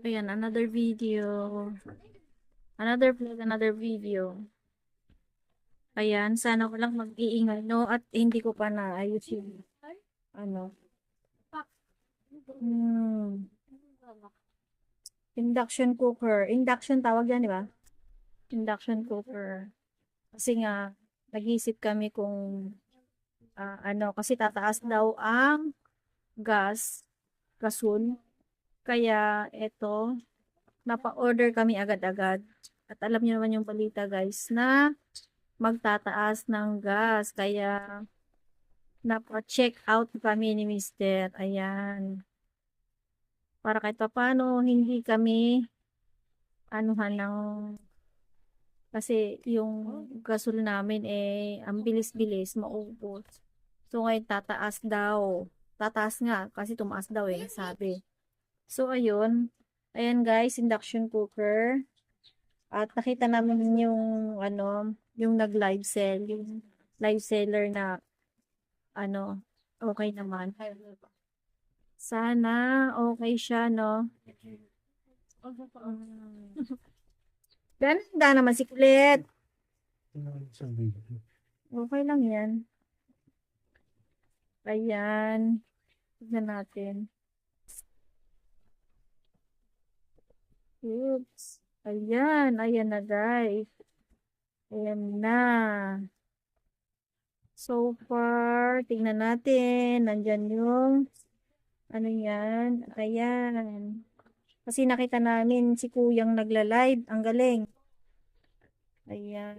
Ayan, another video. Another vlog, another video. Ayan, sana ko lang mag-iingay, no? At hindi ko pa naayos yung, ano, hmm, induction cooker. Induction tawag yan, di ba? Induction cooker. Kasi nga, nag-iisip kami kung, kasi tataas daw ang gasol. Kaya, eto, napa-order kami agad-agad. At alam niyo naman yung balita, guys, na magtataas ng gas. Kaya, napa-check out kami ni Mister. Ayan. Para kahit pa paano, hindi kami, anuhan ng, kasi yung gasol namin, ang bilis-bilis, maubos. So, ngayon, tataas daw. Tataas nga, kasi tumaas daw sabi. So, ayun. Ayan, guys, induction cooker. At nakita namin yung, yung nag-live sell, yung live seller na, okay naman. Sana, okay siya, no? Ganda naman si Kulit. Okay lang yan. Ayan. Tignan natin. Oops. Ayan. Ayan na, guys. Ayan na. So far, tingnan natin. Nandyan yung, ano yan? Ayan. Kasi nakita namin si Kuyang nagla-live. Ang galing. Ayan.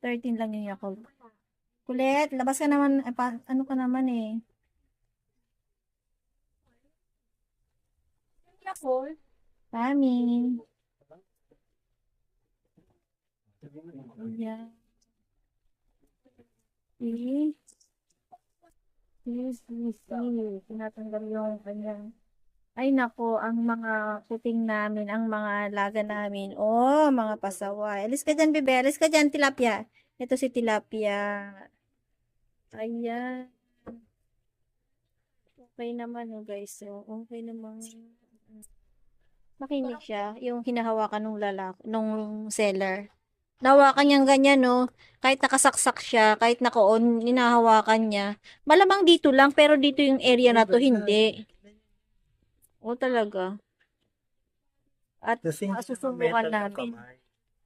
13 lang yung Yakult. Kulit, labas ka naman. Ano ka naman eh. Yakult? Kami. Ayan. See? See. Tinatanggal yung kanyang. Ay nako, ang mga puting namin, ang mga alaga namin. Oh, mga pasaway. Alis ka dyan, bebe. Alis ka dyan, tilapia. Ito si tilapia. Ayan. Okay naman, oh guys. So, okay naman. Makinig siya. Yung hinahawakan nung lalaki, nung seller. Nahawakan niyang ganyan, no? Kahit nakasaksak siya, kahit naka-on, hinahawakan niya. Malamang dito lang, pero dito yung area na to, hindi. O talaga. At Kasi susubukan metal yung namin. kamay.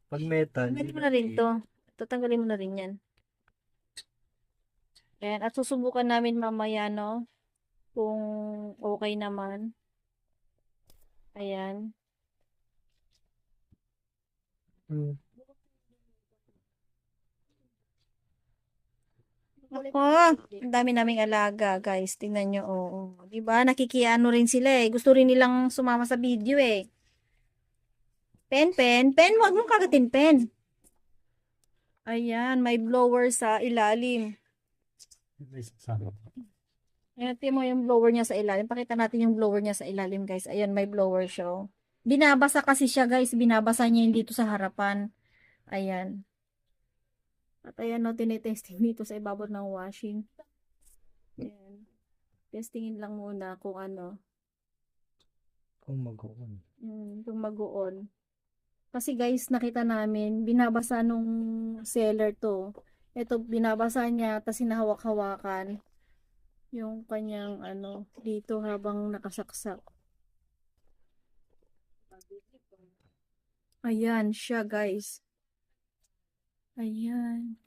Pag metal, Tanggalin mo na rin to. Tatanggalin mo na rin yan. Ayan. At susubukan namin mamaya, no? Kung okay naman. Ayan. Hmm. Ako, ang dami naming alaga, guys. Tingnan nyo, oo. Diba? Nakikiano rin sila eh. Gusto rin nilang sumama sa video eh. Pen. Huwag mong kagatin, pen. Ayan, may blower sa ilalim. Ayan, tingnan mo yung blower niya sa ilalim. Pakita natin yung blower niya sa ilalim, guys. Ayan, may blower siya. Oh. Binabasa kasi siya, guys. Binabasa niya yung dito sa harapan. Ayan. At ayan, no, tinetesting dito sa ibabaw ng washing. Ayan. Testingin lang muna kung ano. Kung mag-on. Kung mag-on. Kasi guys, nakita namin, binabasa nung seller to. Ito, binabasa niya, tapos hinahawak-hawakan yung kanyang dito habang nakasaksak. Ayan siya, guys. Ayan.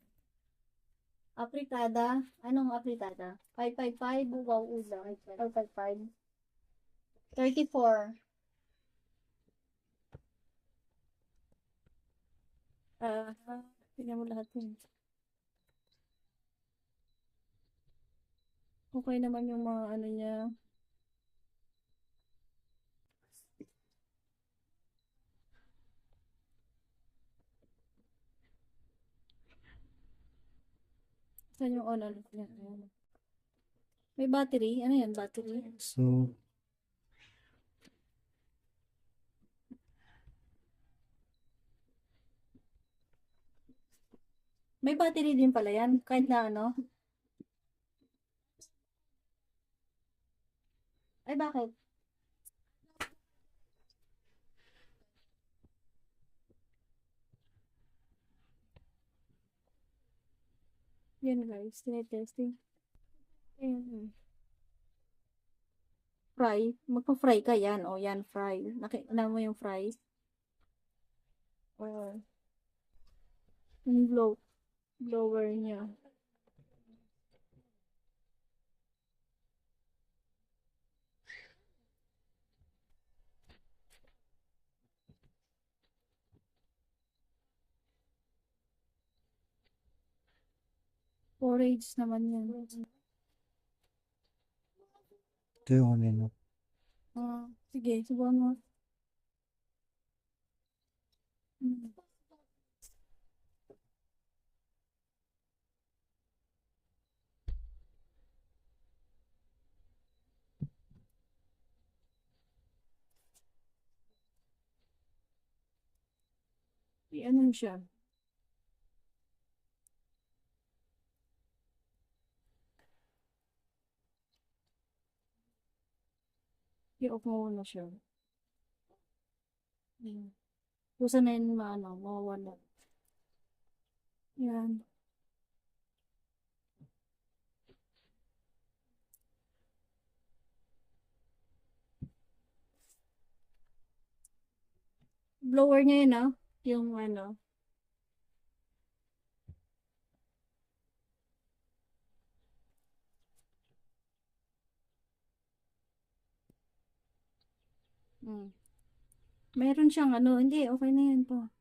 Apritada? Anong apritada? 555, buwaw ulang. 555. 34. Tingnan mo lahat yun. Okay naman yung mga ano niya. Saan yung on ulit niya? May battery? Ano yan, battery? So, May battery din pala yan. Kahit na ano. Ay, bakit? Yan guys, tinetesting. Ayan. Fry. Magpa-fry ka yan. O, yan, fry. Nakita mo yung fry? O, yung blower niya. Porridge naman yan. Ito yung ano yun. Sige, subukan mo. Mm. I-ano siya. I-off mo muna siya. Kusa na yun mawawala. Yan. Blower niya yun yung ano. Mm. Meron siyang hindi, okay na yan po.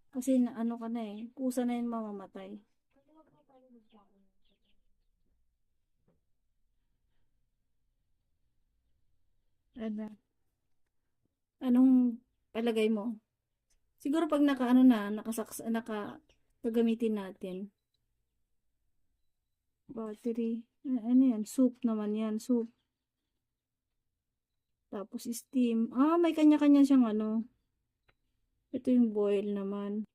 Kasi na, ano ka na kusa na yun mamamatay. Ano? Anong palagay mo? Siguro pag gagamitin natin. Battery. Ano yan? Soup naman yan. Soup. Tapos steam. May kanya-kanya siyang Ito yung boil naman.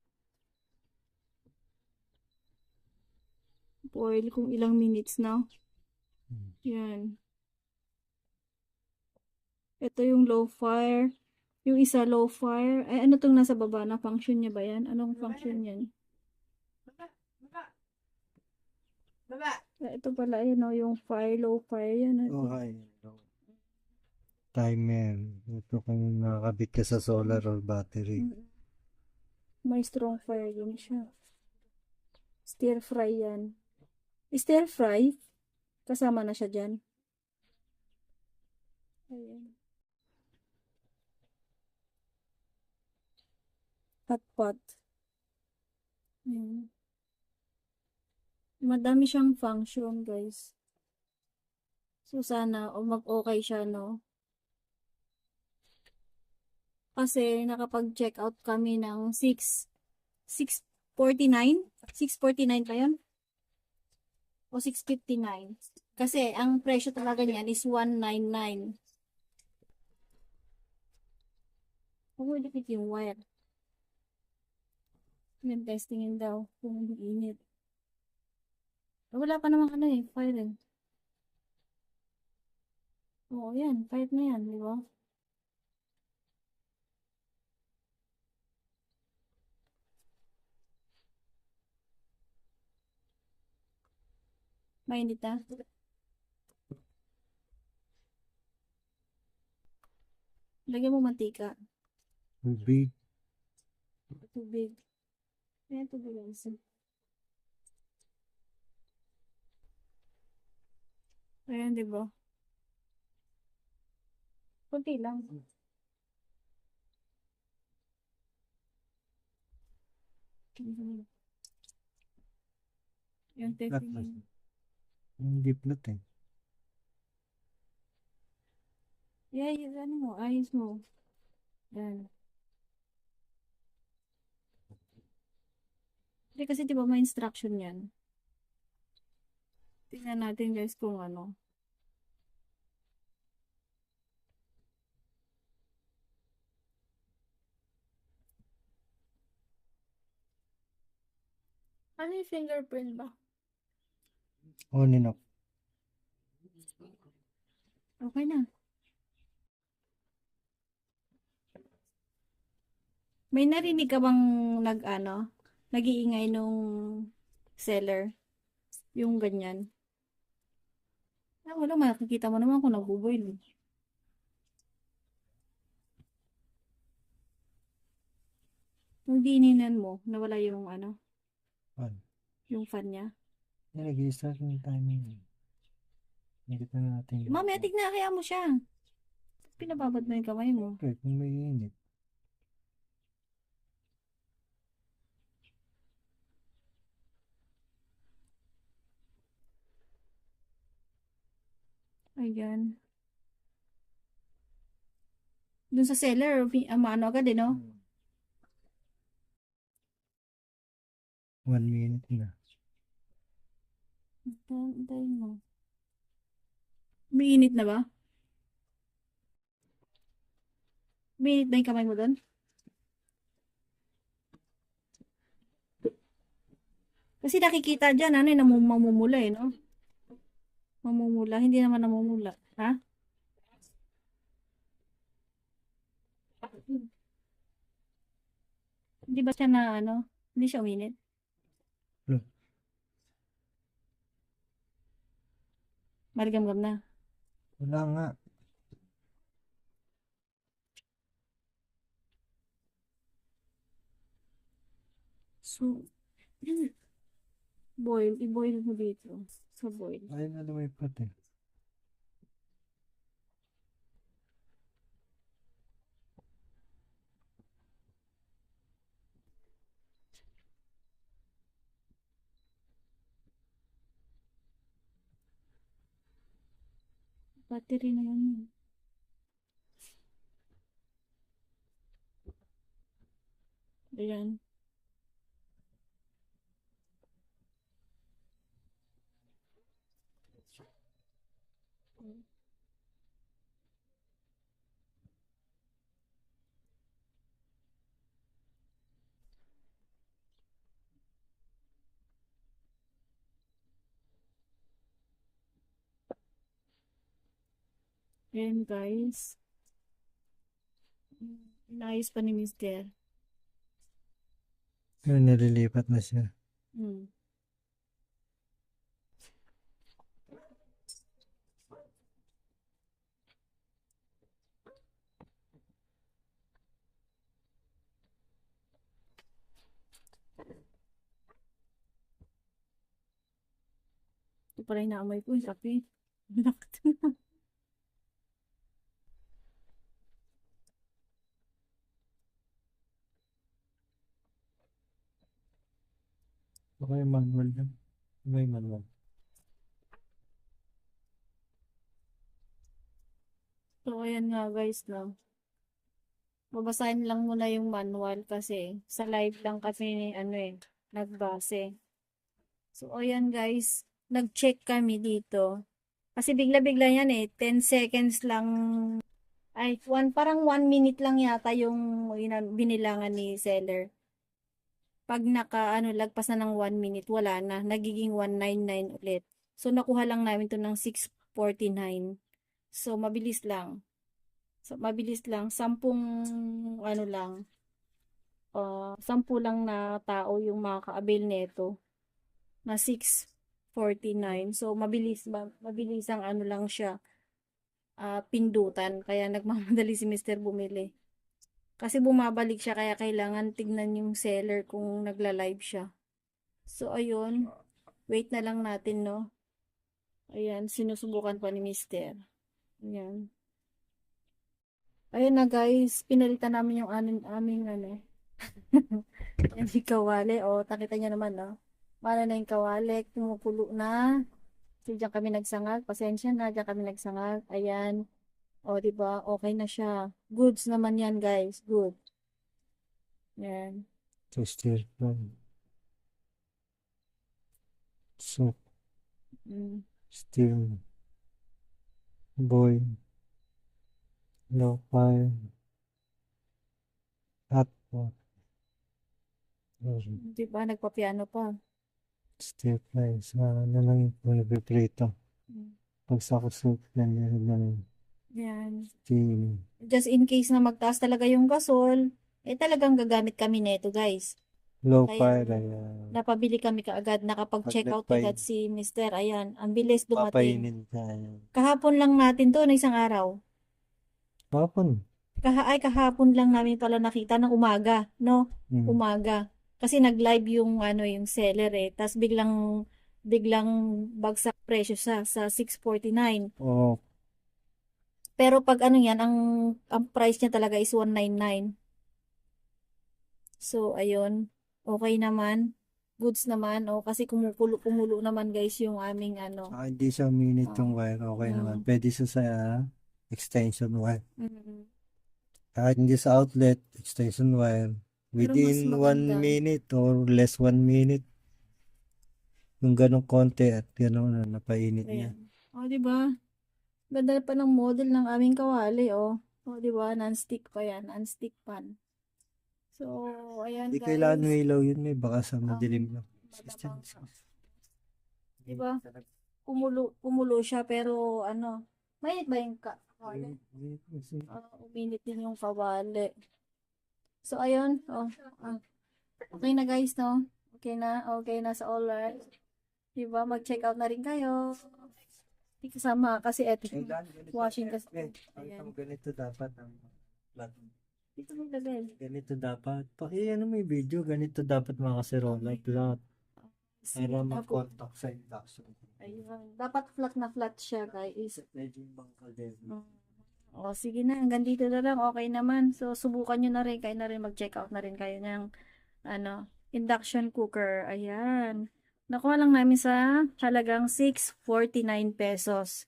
Boil kung ilang minutes na. Yan. Ito yung low fire. Yung isa low fire. Ay, ano tong nasa baba na? Function niya ba yan? Anong function yan? Ito pala, yung fire, low fire yan. Oh, hi. Timer. Ito kung nakakabit ka sa solar or battery. May strong fire din siya. Stir fry yan. Stir fry, kasama na siya dyan. Ayan. Hot pot. Ayan. Madami siyang function, guys. So, sana mag-okay siya, no? Kasi, nakapag-check out kami ng 6:49? 6:49 pa yun? O 6:59? Kasi, ang presyo talaga niyan is 199. Pumulipit yung wire. Yan, testingin daw kung init. Wala pa naman fire eh. Oo, yan, fire na yan, di ba? Mainit na. Lagyan mo mantika. Tubig. Tubig. Ayan, tubig ang isa. Ayan, di ba? Kunti lang. Yung testing. Hindi flat eh. Yeah, ayos mo. Yan. Hindi kasi di ba may instruction yan. Tingnan natin guys kung ano. Ano yung fingerprint ba? On and off. Okay na. May narinig ka bang nag-iingay nung seller? Yung ganyan. Ah, wala, makikita mo naman kung nagbuboil. Yung dininan mo, nawala yung On. yung fan niya. Yan, nag-i-start yung timing. Higit na natin yung... Mamaya tignan, kaya mo siya. Pinababad mo yung kamay mo. Okay, kung may init. Ayan. Dun sa seller, maano agad eh, no? 1 minute na. Antayin mo. May init na ba? May init ba yung kamay mo dun? Kasi nakikita dyan, mamumula eh, no? Mamumula, hindi naman namumula. Ha? Hindi ba siya hindi siya uminit? Wala. Marigamgam na. Wala nga. So, i-boil mo dito. Sa boil. Ayaw na lumipat eh. Battery na yan. Ayan. Ayan guys. Inayos pa ni Mister. Pero nililipat na siya. Hmm. Ito pala yung naamoy ko, yung kape. Bakit? Baka yung manual lang. May manual. So, ayan nga guys, no. Babasahin lang muna yung manual kasi sa live lang kami, nagbase. So, ayan guys, nag-check kami dito. Kasi bigla-bigla yan 10 seconds lang. Ay, parang 1 minute lang yata yung binilangan ni seller. Pag lagpas na ng 1 minute, wala na. Nagiging 199 ulit. So, nakuha lang namin to ng 649. So, mabilis lang. So, mabilis lang. 10 lang na tao yung makaka-avail nito na 649. So, mabilis ang lang siya, pindutan. Kaya nagmamadali si Mr. bumili. Kasi bumabalik siya, kaya kailangan tignan yung seller kung nagla-live siya. So, ayun. Wait na lang natin, no? Ayan, sinusubukan pa ni Mr. Ayan. Ayan na guys, pinalitan namin yung aming yan si kawali. O, nakita niyo naman, no? Para na yung kawali, kumukulo na. So, diyan kami nagsangag. Pasensya na, diyan kami nagsangag. Ayan. O, diba? Okay na siya. Goods naman yan, guys. Good. Yan. So, still from. So, Mm. still. Boy. Low fire. Hot pot. Diba? Nagpa-piano pa. Stir fry. Sa ano lang yung kung nagpiprito. Mm. Pag sa kusok, yan ng Yan. steam. Just in case na magtaas talaga yung gasol, eh talagang gagamit kami nito guys. Low Kaya fire, ayan. napabili kami kaagad, Pag nakapag-check out nagpay, agad si Mister. Ayan, ang bilis dumating. papainin ka, ayan. Kahapon lang natin to na isang araw. Hapon. Kahapon lang namin pala nakita ng umaga, no? Hmm. Umaga. Kasi nag-live yung ano yung seller eh. Tapos biglang bagsak presyo sa 649. Oo. Pero pag ano yan, ang price niya talaga is 199. So, ayun. Okay naman. Goods naman. O, kasi kumukulo naman guys yung aming ano. Saka hindi siya minute Oh. yung wire, okay naman. Mm. Pwede siya sa extension wire. Mm. Kahit hindi sa outlet, extension wire. Pero mas Within 1 maganda. minute or less 1 minute, yung ganong konti at gano'n na napainit niya. Ayan. O, di ba? Ganda pa ng model ng aming kawali, oh. O, di ba? Non-stick pa yan. Non-stick pan. So, ayan Hindi guys. kailangan may ilaw yun, may baka sa Ang madilim lang. matabang. Di ba? Kumulo siya, pero ano, mainit ba yung kawali? Uminit din yung kawali. So, ayun. Oh, okay na guys, no? Okay na. Okay na sa all right. Di ba? Mag-check out na rin kayo. Hindi kasama kasi eto. Washing kasi. Ayan. Ganito dapat ang plug. Dito mo ilagay. Ganito dapat. Ano may video, ganito dapat mga kaserola flat. Para mag-contact sa induction. Ayun. Dapat flat na flat siya, guys. Medyo yung bangkal din. O, sige na. Hanggang dito na lang. Okay naman. So, subukan nyo na rin. Kayo na rin mag-check out na rin kayo ng ano, induction cooker. Ayan. Nakuha lang namin sa halagang 649 pesos.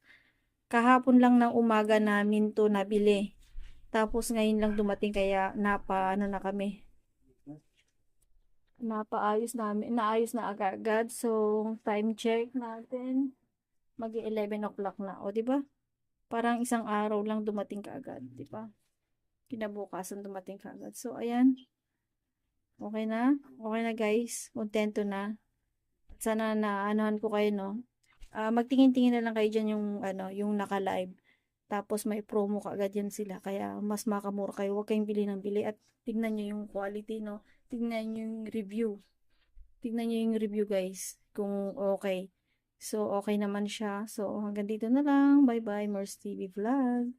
Kahapon lang ng umaga namin to nabili. Tapos ngayon lang dumating kaya ano na kami. Naayos na agad. So, time check natin. Mag-11 o'clock na. O, di ba? Parang isang araw lang dumating kaagad, di ba? Kinabukasan dumating kaagad. So, ayan. Okay na? Okay na, guys. Kontento na. At sana na anuhan ko kayo, no? Magtingin-tingin na lang kayo dyan yung, yung naka-live. Tapos may promo kaagad yan sila. Kaya mas makamura kayo. Huwag kayong bili ng bili. At tignan nyo yung quality, no? Tignan nyo yung review. Tignan nyo yung review, guys. Kung okay. So, okay naman siya. So, hanggang dito na lang. Bye-bye. Mers TV Vlog.